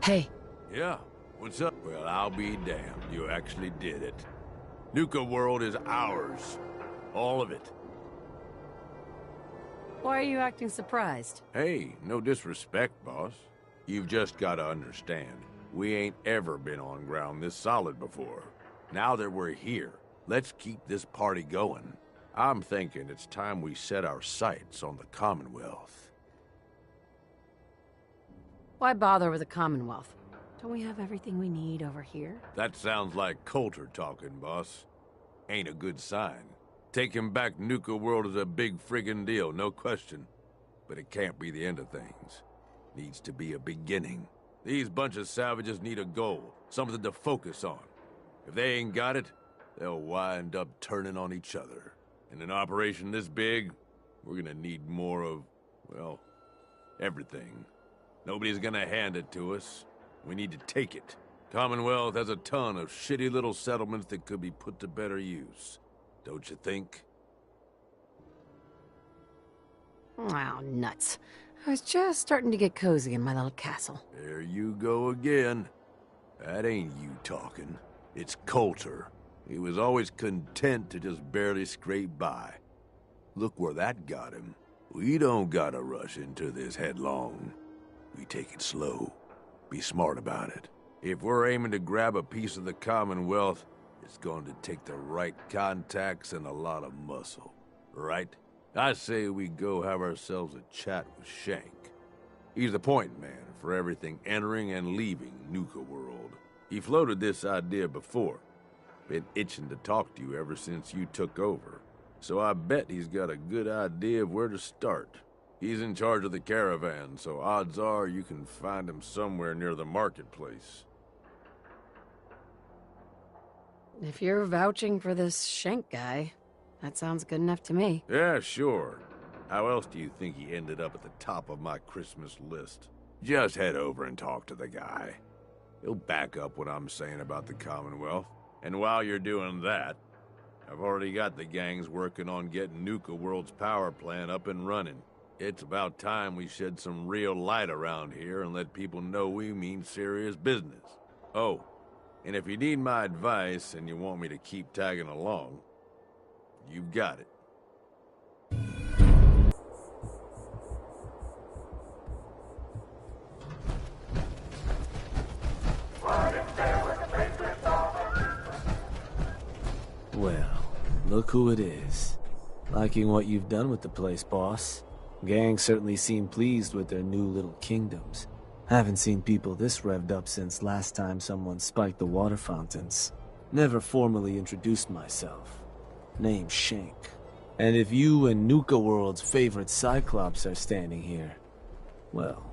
Hey, Yeah, what's up? Well, I'll be damned. You actually did it. Nuka World is ours. All of it. why are you acting surprised? Hey, no disrespect, boss. You've just gotta understand. We ain't ever been on ground this solid before. Now that we're here, let's keep this party going. I'm thinking it's time we set our sights on the Commonwealth. Why bother with the Commonwealth? Don't we have everything we need over here? That sounds like Coulter talking, boss. Ain't a good sign. Taking back Nuka World is a big friggin' deal, no question. But it can't be the end of things. Needs to be a beginning. These bunch of savages need a goal, something to focus on. If they ain't got it, they'll wind up turning on each other. In an operation this big, we're gonna need more of, well, everything. Nobody's gonna hand it to us. We need to take it. Commonwealth has a ton of shitty little settlements that could be put to better use. Don't you think? Wow, nuts. I was just starting to get cozy in my little castle. There you go again. That ain't you talking. It's Coulter. He was always content to just barely scrape by. Look where that got him. We don't gotta rush into this headlong. We take it slow. Be smart about it. If we're aiming to grab a piece of the Commonwealth, it's going to take the right contacts and a lot of muscle. Right? I say we go have ourselves a chat with Shank. He's the point man for everything entering and leaving Nuka World. He floated this idea before. Been itching to talk to you ever since you took over. So I bet he's got a good idea of where to start. He's in charge of the caravan, so odds are you can find him somewhere near the marketplace. If you're vouching for this Shank guy, that sounds good enough to me. Yeah, sure. How else do you think he ended up at the top of my Christmas list? Just head over and talk to the guy. He'll back up what I'm saying about the Commonwealth. And while you're doing that, I've already got the gangs working on getting Nuka World's power plant up and running. It's about time we shed some real light around here and let people know we mean serious business. Oh, and if you need my advice and you want me to keep tagging along, you've got it. Well, look who it is. Liking what you've done with the place, boss. Gang certainly seem pleased with their new little kingdoms. Haven't seen people this revved up since last time someone spiked the water fountains. Never formally introduced myself. Name's Shank. And if you and Nuka World's favorite Cyclops are standing here, well,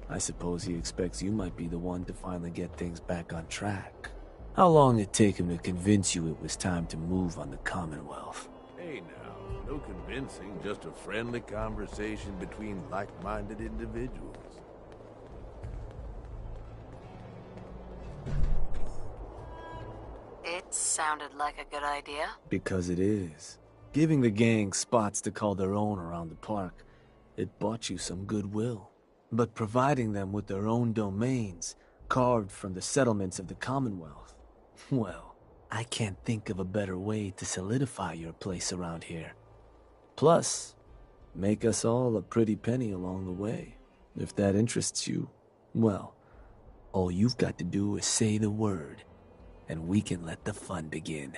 I suppose he expects you might be the one to finally get things back on track. How long did it take him to convince you it was time to move on the Commonwealth? Hey now, no convincing, just a friendly conversation between like-minded individuals. It sounded like a good idea. Because it is. Giving the gang spots to call their own around the park, it bought you some goodwill. But providing them with their own domains, carved from the settlements of the Commonwealth, well, I can't think of a better way to solidify your place around here. Plus, make us all a pretty penny along the way. If that interests you, well, all you've got to do is say the word, and we can let the fun begin.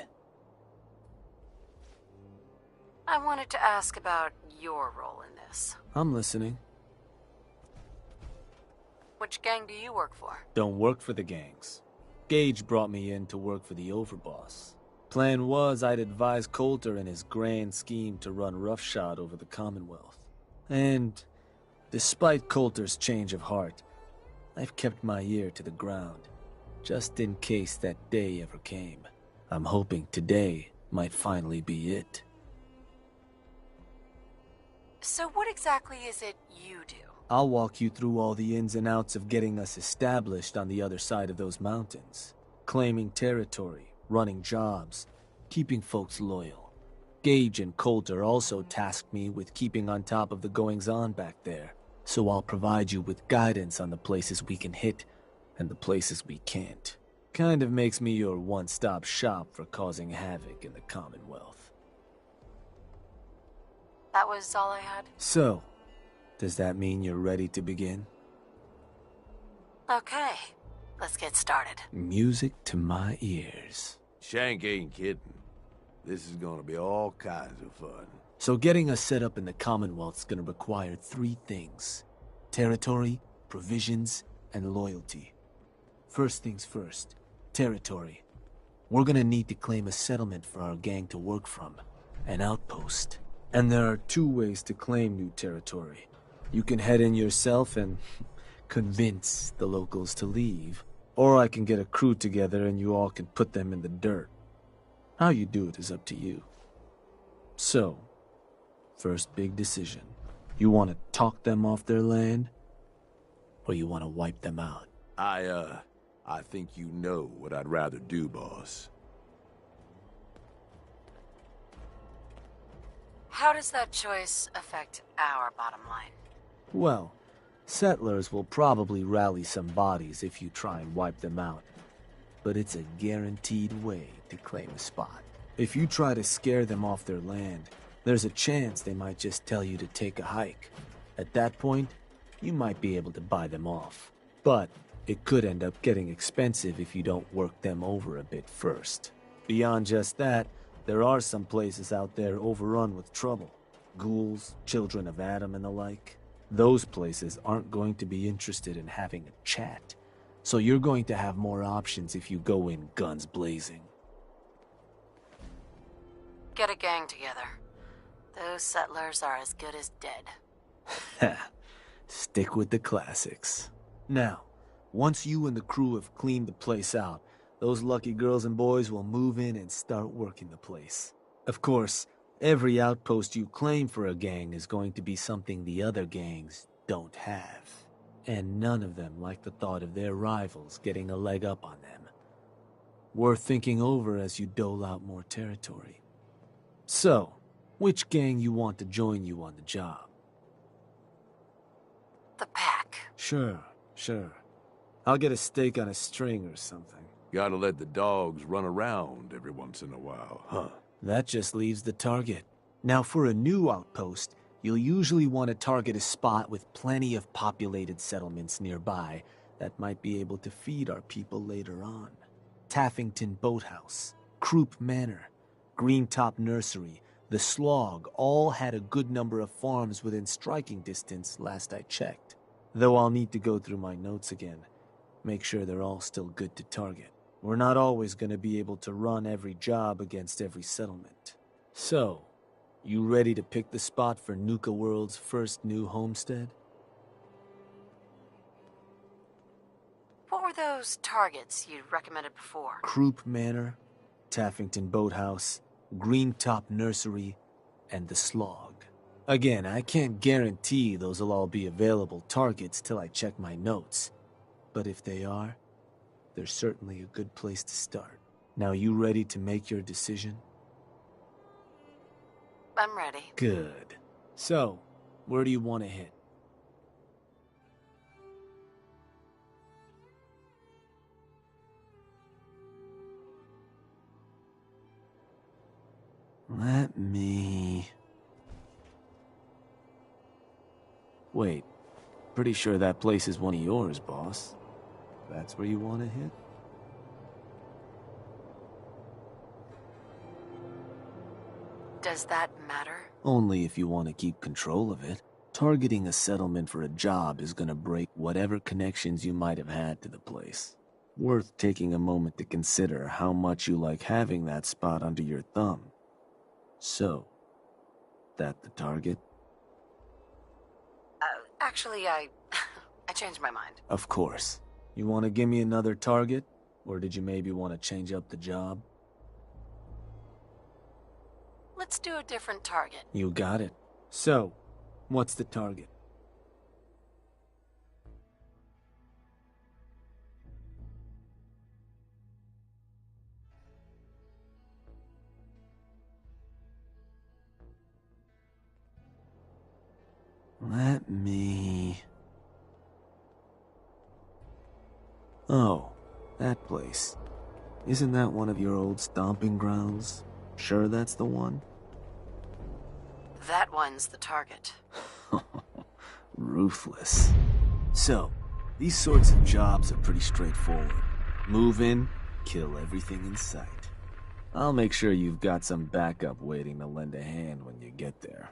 I wanted to ask about your role in this. I'm listening. Which gang do you work for? Don't work for the gangs. Gage brought me in to work for the overboss. Plan was I'd advise Coulter in his grand scheme to run roughshod over the Commonwealth. And despite Coulter's change of heart, I've kept my ear to the ground, just in case that day ever came. I'm hoping today might finally be it. So what exactly is it you do? I'll walk you through all the ins and outs of getting us established on the other side of those mountains. Claiming territory, running jobs, keeping folks loyal. Gage and Coulter also tasked me with keeping on top of the goings-on back there, so I'll provide you with guidance on the places we can hit and the places we can't. Kind of makes me your one-stop shop for causing havoc in the Commonwealth. That was all I had? So, does that mean you're ready to begin? Okay, let's get started. Music to my ears. Shank ain't kidding. This is gonna be all kinds of fun. So getting us set up in the Commonwealth's gonna require 3 things. Territory, provisions, and loyalty. First things first, territory. We're gonna need to claim a settlement for our gang to work from, an outpost. And there are 2 ways to claim new territory. You can head in yourself and convince the locals to leave, or I can get a crew together and you all can put them in the dirt. How you do it is up to you. So, first big decision. You want to talk them off their land, or you want to wipe them out? I think you know what I'd rather do, boss. How does that choice affect our bottom line? Well, settlers will probably rally some bodies if you try and wipe them out. But it's a guaranteed way to claim a spot. If you try to scare them off their land, there's a chance they might just tell you to take a hike. At that point, you might be able to buy them off. But it could end up getting expensive if you don't work them over a bit first. Beyond just that, there are some places out there overrun with trouble. Ghouls, children of Adam and the like. Those places aren't going to be interested in having a chat. So you're going to have more options if you go in guns blazing. Get a gang together. Those settlers are as good as dead. Stick with the classics. Now, once you and the crew have cleaned the place out, those lucky girls and boys will move in and start working the place. Of course, every outpost you claim for a gang is going to be something the other gangs don't have. And none of them like the thought of their rivals getting a leg up on them. Worth thinking over as you dole out more territory. So, which gang you want to join you on the job? The pack. Sure. I'll get a steak on a string or something. Gotta let the dogs run around every once in a while, huh? That just leaves the target. Now for a new outpost, you'll usually want to target a spot with plenty of populated settlements nearby that might be able to feed our people later on. Taffington Boathouse, Croup Manor, Greentop Nursery, the Slog all had a good number of farms within striking distance last I checked. Though I'll need to go through my notes again, make sure they're all still good to target. We're not always going to be able to run every job against every settlement. So, you ready to pick the spot for Nuka World's first new homestead? What were those targets you recommended before? Croup Manor, Taffington Boathouse, Greentop Nursery, and the Slog. Again, I can't guarantee those will all be available targets till I check my notes. But if they are, they're certainly a good place to start. Now you ready to make your decision? I'm ready. Good. So, where do you want to hit? Let me... Wait, pretty sure that place is one of yours, boss. That's where you want to hit? Does that matter? Only if you want to keep control of it. Targeting a settlement for a job is gonna break whatever connections you might have had to the place. Worth taking a moment to consider how much you like having that spot under your thumb. So, that the target? Actually, I changed my mind. Of course. You want to give me another target? Or did you maybe want to change up the job? Let's do a different target. You got it. So, what's the target? Let me... Oh, that place. Isn't that one of your old stomping grounds? Sure that's the one? That one's the target. Ruthless. So, these sorts of jobs are pretty straightforward. Move in, kill everything in sight. I'll make sure you've got some backup waiting to lend a hand when you get there.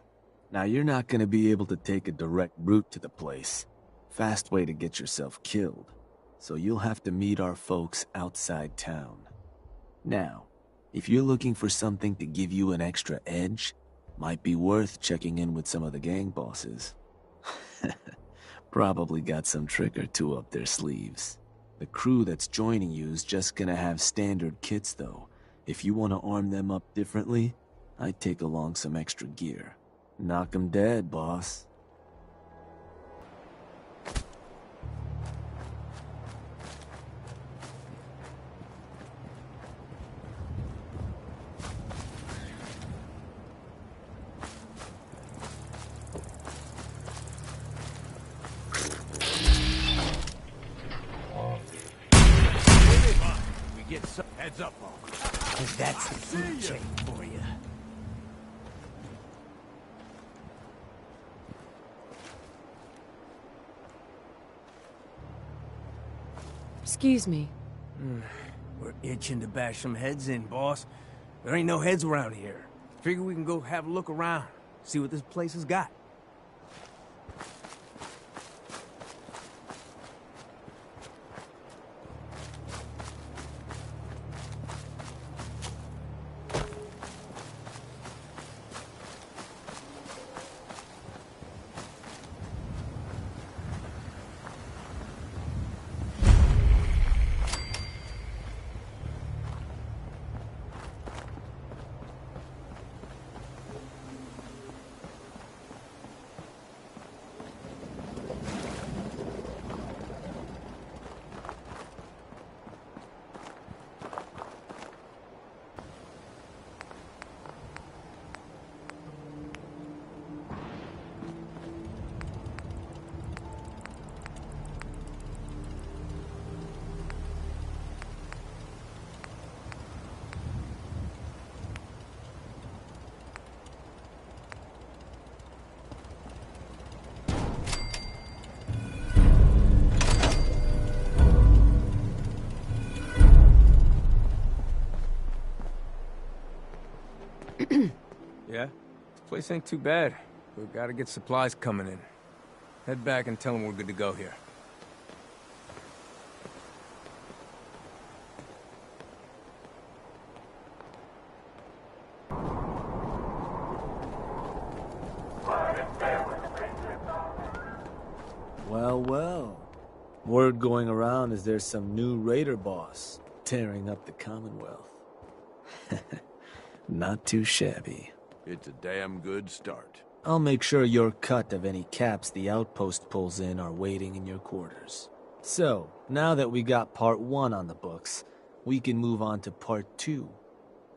Now, you're not gonna be able to take a direct route to the place. Fast way to get yourself killed. So you'll have to meet our folks outside town. Now, if you're looking for something to give you an extra edge, might be worth checking in with some of the gang bosses. Probably got some trick or two up their sleeves. The crew that's joining you is just gonna have standard kits though. If you want to arm them up differently, I'd take along some extra gear. Knock 'em dead, boss. We get some heads up on. That's the food chain for you. Excuse me. We're itching to bash some heads in, boss. There ain't no heads around here. Figure we can go have a look around, see what this place has got. Yeah? This place ain't too bad. We've got to get supplies coming in. Head back and tell them we're good to go here. Well, well. Word going around is there's some new raider boss tearing up the Commonwealth. Not too shabby. It's a damn good start. I'll make sure your cut of any caps the outpost pulls in are waiting in your quarters. So, now that we got part 1 on the books, we can move on to part 2,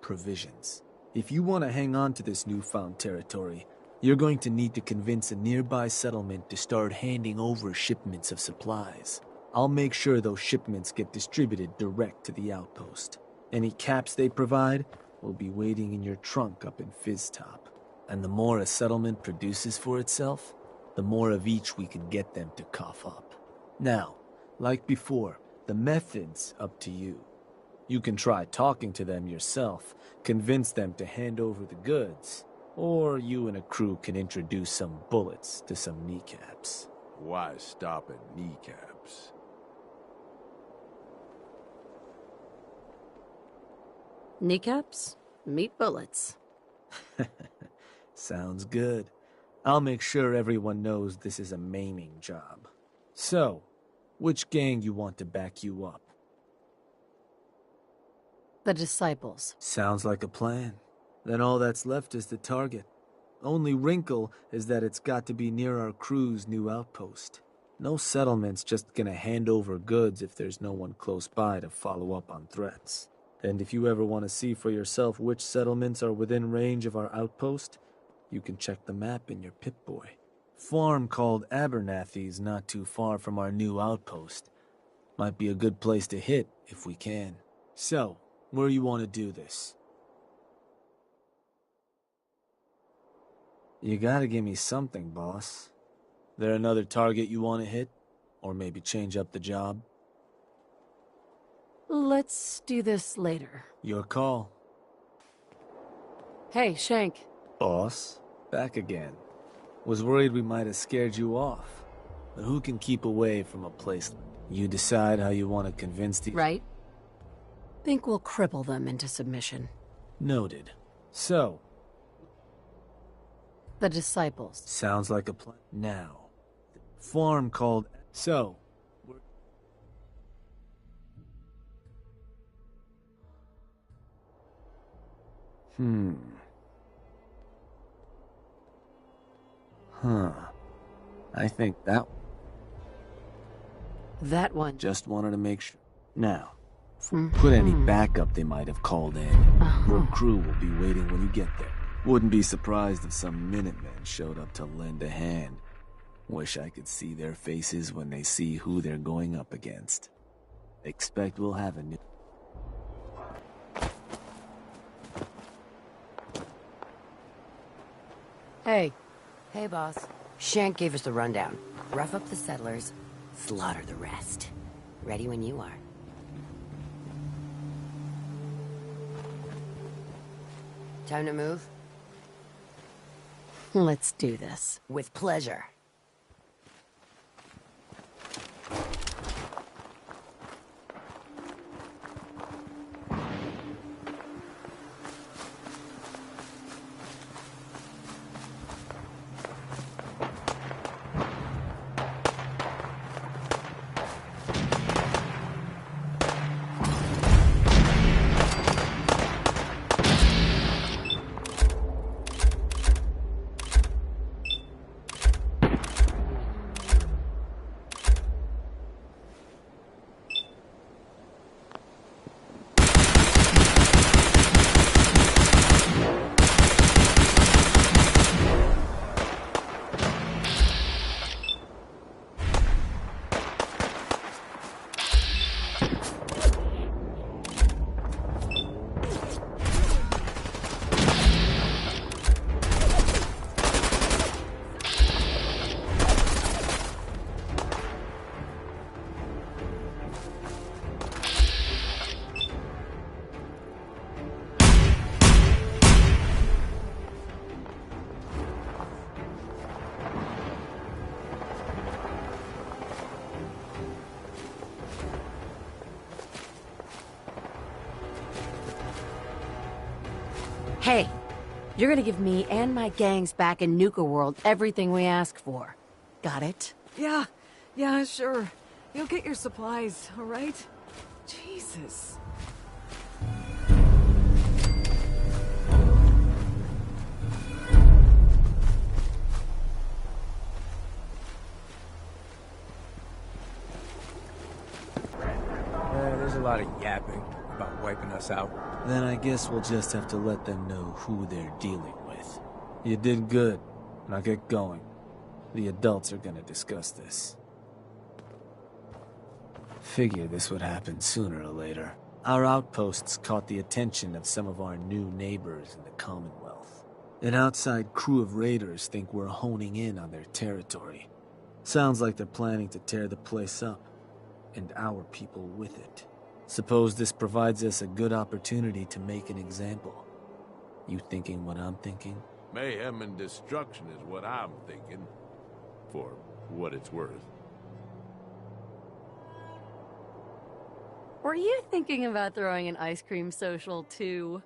provisions. If you want to hang on to this newfound territory, you're going to need to convince a nearby settlement to start handing over shipments of supplies. I'll make sure those shipments get distributed direct to the outpost. Any caps they provide will be waiting in your trunk up in Fizztop. And the more a settlement produces for itself, the more of each we can get them to cough up. Now, like before, the method's up to you. You can try talking to them yourself, convince them to hand over the goods, or you and a crew can introduce some bullets to some kneecaps. Why stop at kneecaps? Kneecaps? Meat bullets. Sounds good. I'll make sure everyone knows this is a maiming job. So, which gang you want to back you up? The Disciples. Sounds like a plan. Then all that's left is the target. Only wrinkle is that it's got to be near our crew's new outpost. No settlement's just gonna hand over goods if there's no one close by to follow up on threats. And if you ever want to see for yourself which settlements are within range of our outpost, you can check the map in your Pip-Boy. Farm called Abernathy's not too far from our new outpost. Might be a good place to hit, if we can. So, where you want to do this? You gotta give me something, boss. There another target you want to hit? Or maybe change up the job? Let's do this later. Your call. Hey, Shank. Boss, back again. Was worried we might have scared you off. But who can keep away from a place? You decide how you want to convince these... Right? Think we'll cripple them into submission. Noted. So, The disciples. sounds like a plan. Now, farm called... So, I think that... That one. Just wanted to make sure. Now, put any backup they might have called in. Your crew will be waiting when you get there. Wouldn't be surprised if some Minutemen showed up to lend a hand. Wish I could see their faces when they see who they're going up against. Expect we'll have a new... Hey, Hey, boss. Shank gave us the rundown. Rough up the settlers, slaughter the rest. Ready when you are. Time to move? let's do this. With pleasure. Hey, you're gonna give me and my gangs back in Nuka World everything we ask for. Got it? Yeah, sure. You'll get your supplies, all right? Jesus. There's a lot of yapping about wiping us out. Then I guess we'll just have to let them know who they're dealing with. You did good. Now get going. The adults are gonna discuss this. Figure this would happen sooner or later. Our outposts caught the attention of some of our new neighbors in the Commonwealth. An outside crew of raiders think we're honing in on their territory. Sounds like they're planning to tear the place up, and our people with it. Suppose this provides us a good opportunity to make an example. You thinking what I'm thinking? Mayhem and destruction is what I'm thinking. For what it's worth. Were you thinking about throwing an ice cream social too?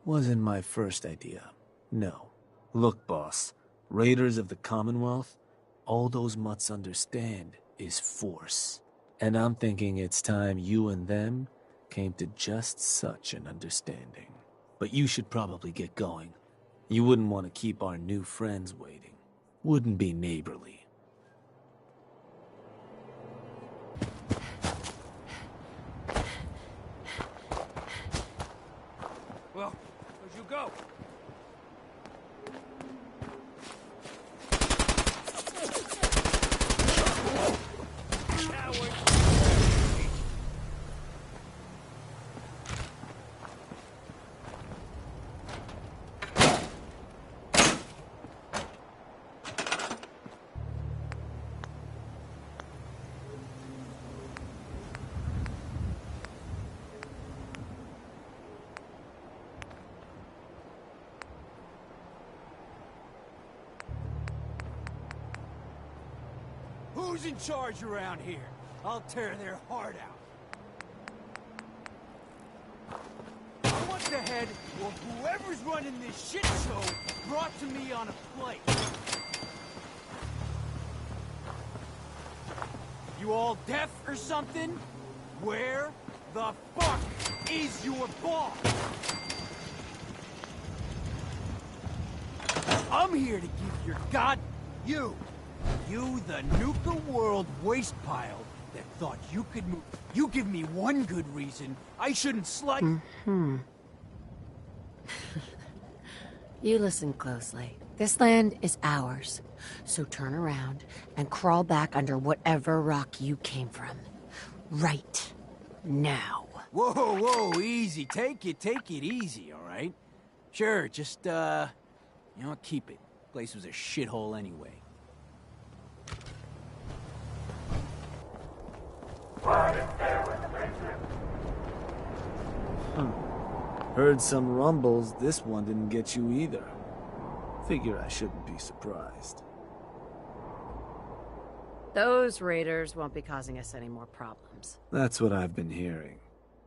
Wasn't my first idea. No. Look, boss. Raiders of the Commonwealth, all those mutts understand is force. And I'm thinking it's time you and them came to just such an understanding. But you should probably get going. You wouldn't want to keep our new friends waiting. Wouldn't be neighborly. Well, where'd you go? Coward! Who's in charge around here? I'll tear their heart out. I want the head of whoever's running this shit show brought to me on a plate. You all deaf or something? Where the fuck is your boss? I'm here to give your you, the Nuka World waste pile that thought you could move. You give me one good reason I shouldn't You listen closely. This land is ours. So turn around and crawl back under whatever rock you came from. Right now. Whoa, whoa, easy. Take it easy, all right? Sure, just, keep it. Place was a shithole anyway. Heard some rumbles, this one didn't get you either. Figure I shouldn't be surprised. Those raiders won't be causing us any more problems. That's what I've been hearing.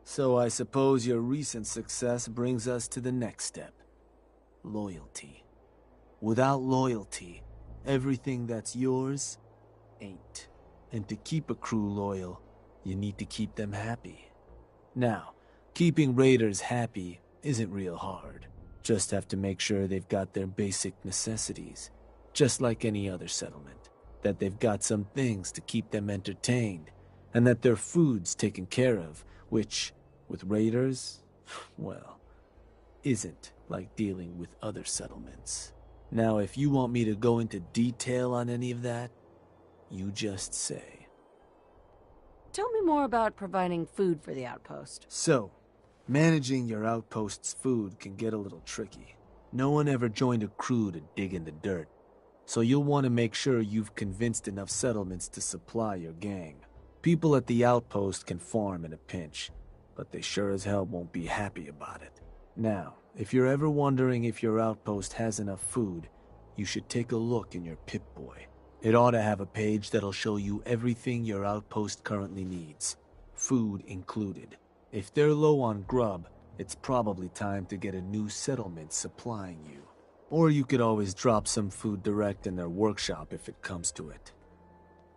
So I suppose your recent success brings us to the next step. Loyalty. Without loyalty, everything that's yours ain't. And to keep a crew loyal, you need to keep them happy. Now, keeping raiders happy isn't real hard. Just have to make sure they've got their basic necessities, just like any other settlement. That they've got some things to keep them entertained, and that their food's taken care of, which, with raiders, well, isn't like dealing with other settlements. Now, if you want me to go into detail on any of that, you just say. Tell me more about providing food for the outpost. So, managing your outpost's food can get a little tricky. No one ever joined a crew to dig in the dirt, so you'll want to make sure you've convinced enough settlements to supply your gang. People at the outpost can farm in a pinch, but they sure as hell won't be happy about it. Now, if you're ever wondering if your outpost has enough food, you should take a look in your Pip-Boy. It ought to have a page that'll show you everything your outpost currently needs, food included. If they're low on grub, it's probably time to get a new settlement supplying you. Or you could always drop some food direct in their workshop if it comes to it.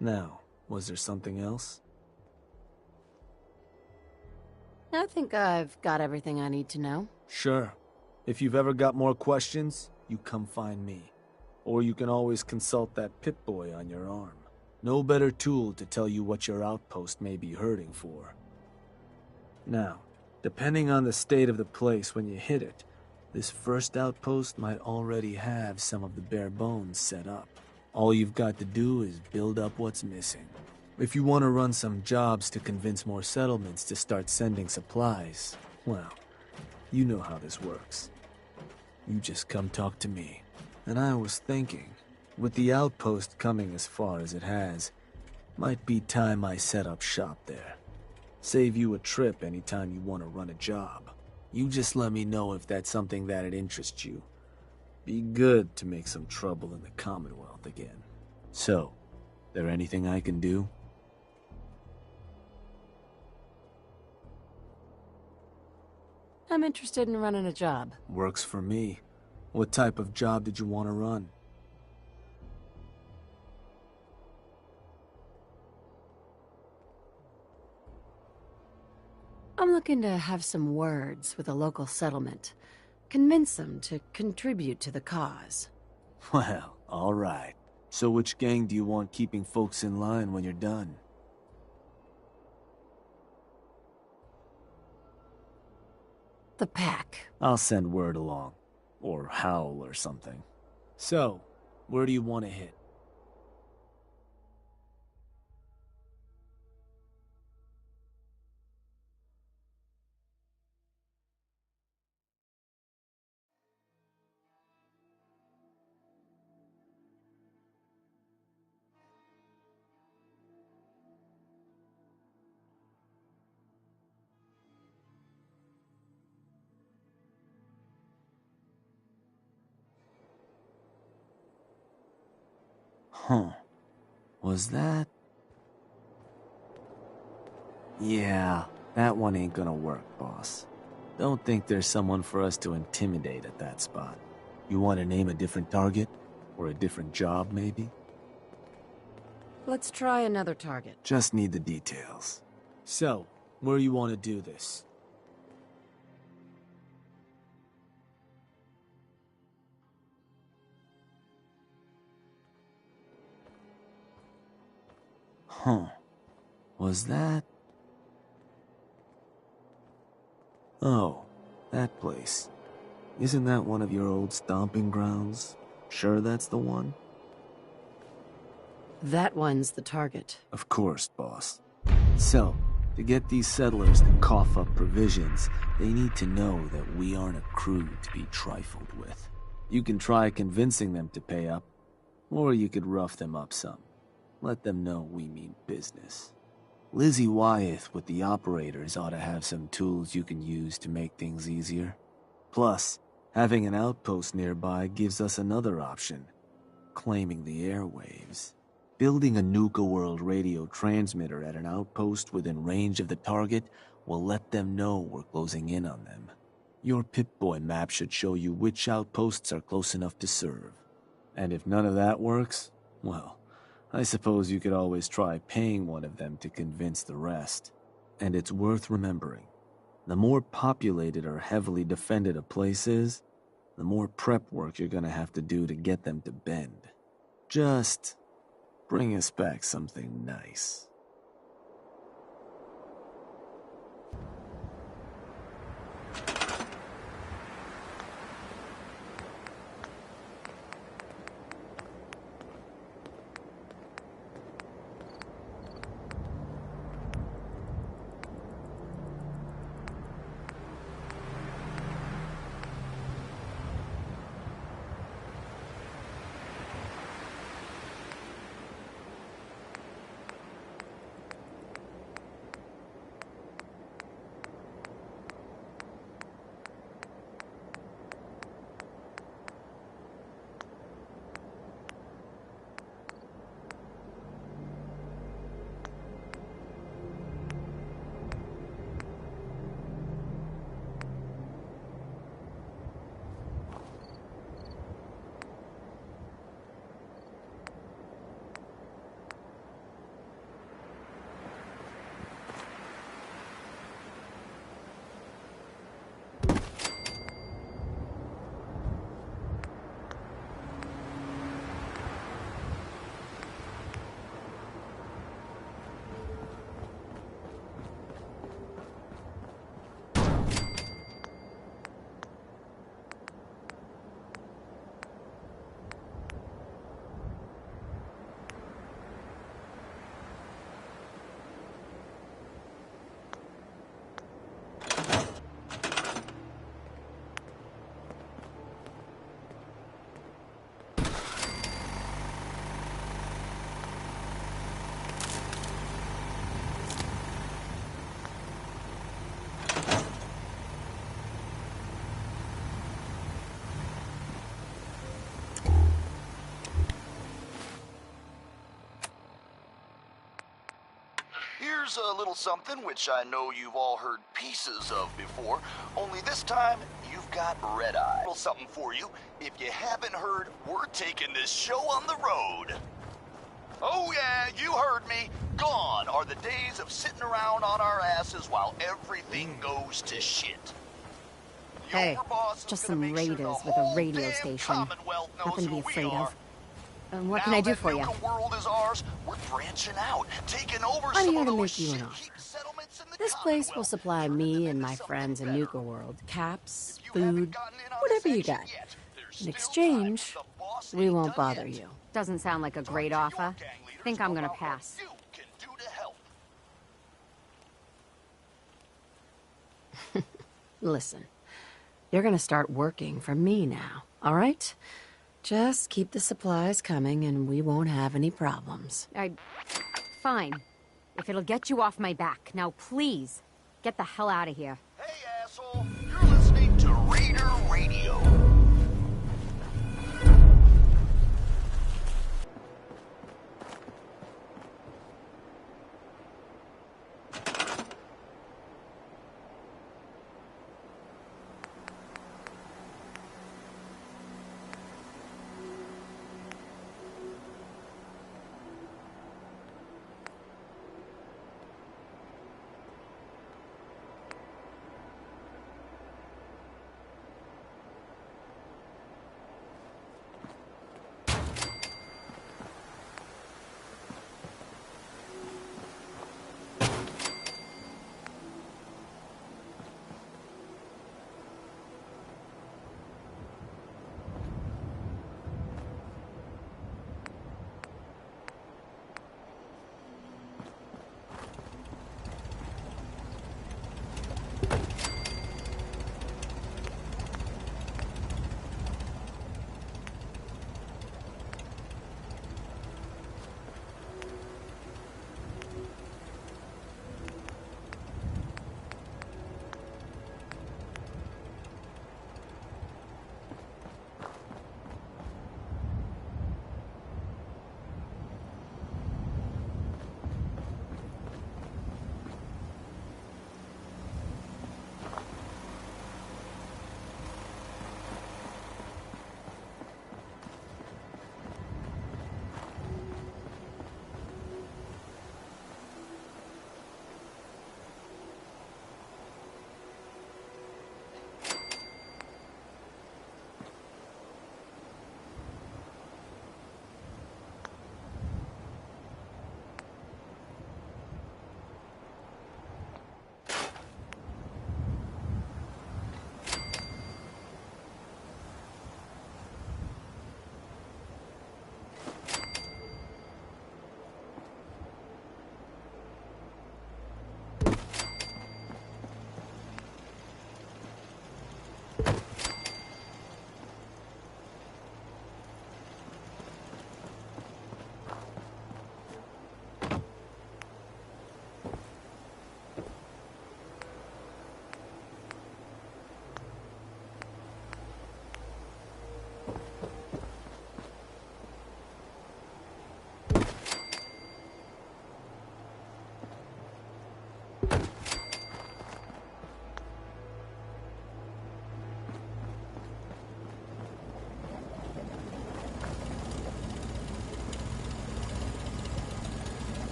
Now, was there something else? I think I've got everything I need to know. Sure. If you've ever got more questions, you come find me. Or you can always consult that Pip-Boy on your arm. No better tool to tell you what your outpost may be hurting for. Now, depending on the state of the place when you hit it, this first outpost might already have some of the bare bones set up. All you've got to do is build up what's missing. If you want to run some jobs to convince more settlements to start sending supplies, well, you know how this works. You just come talk to me. And I was thinking, with the outpost coming as far as it has, might be time I set up shop there. Save you a trip anytime you want to run a job. You just let me know if that's something that'd interest you. Be good to make some trouble in the Commonwealth again. So, there anything I can do? I'm interested in running a job. Works for me. What type of job did you want to run? I'm looking to have some words with a local settlement. Convince them to contribute to the cause. Well, all right. So which gang do you want keeping folks in line when you're done? The pack. I'll send word along. Or howl or something. So, where do you want to hit? Huh. Was that... Yeah, that one ain't gonna work, boss. Don't think there's someone for us to intimidate at that spot. You want to name a different target? Or a different job, maybe? Let's try another target. Just need the details. So, where you want to do this? Huh. Was that... Oh, that place. Isn't that one of your old stomping grounds? Sure that's the one? That one's the target. Of course, boss. So, to get these settlers to cough up provisions, they need to know that we aren't a crew to be trifled with. You can try convincing them to pay up, or you could rough them up some. Let them know we mean business. Lizzie Wyeth with the operators ought to have some tools you can use to make things easier. Plus, having an outpost nearby gives us another option, claiming the airwaves. Building a Nuka World radio transmitter at an outpost within range of the target will let them know we're closing in on them. Your Pip-Boy map should show you which outposts are close enough to serve. And if none of that works, well, I suppose you could always try paying one of them to convince the rest. And it's worth remembering, the more populated or heavily defended a place is, the more prep work you're gonna have to do to get them to bend. Just bring us back something nice. Here's a little something which I know you've all heard pieces of before, only this time you've got red eye. A little something for you. If you haven't heard, we're taking this show on the road. Oh yeah, you heard me. Gone are the days of sitting around on our asses while everything goes to shit. Hey, just some raiders with a radio station. Nothing to be afraid of. What can I do for you? Nuka World is ours. We're branching out, taking over I'm some here of to those make you an offer. shit-heap settlements in the This place will Commonwealth. supply me and my friends in Nuka World caps, food, whatever you got. In exchange, we won't bother you. Doesn't sound like a great offer. Think I'm gonna pass. You can do to help. Listen, you're gonna start working for me now, all right? Just keep the supplies coming and we won't have any problems. Fine. If it'll get you off my back. Now please, get the hell out of here. Hey, asshole, you're listening to Raider Radio.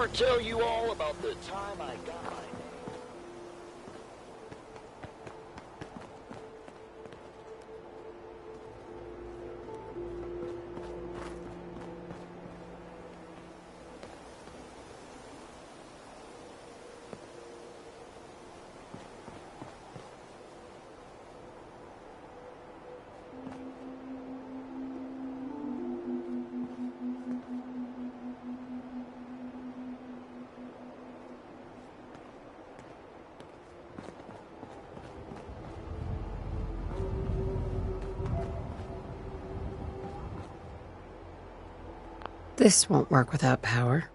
ever tell you all about the time I got my name? This won't work without power.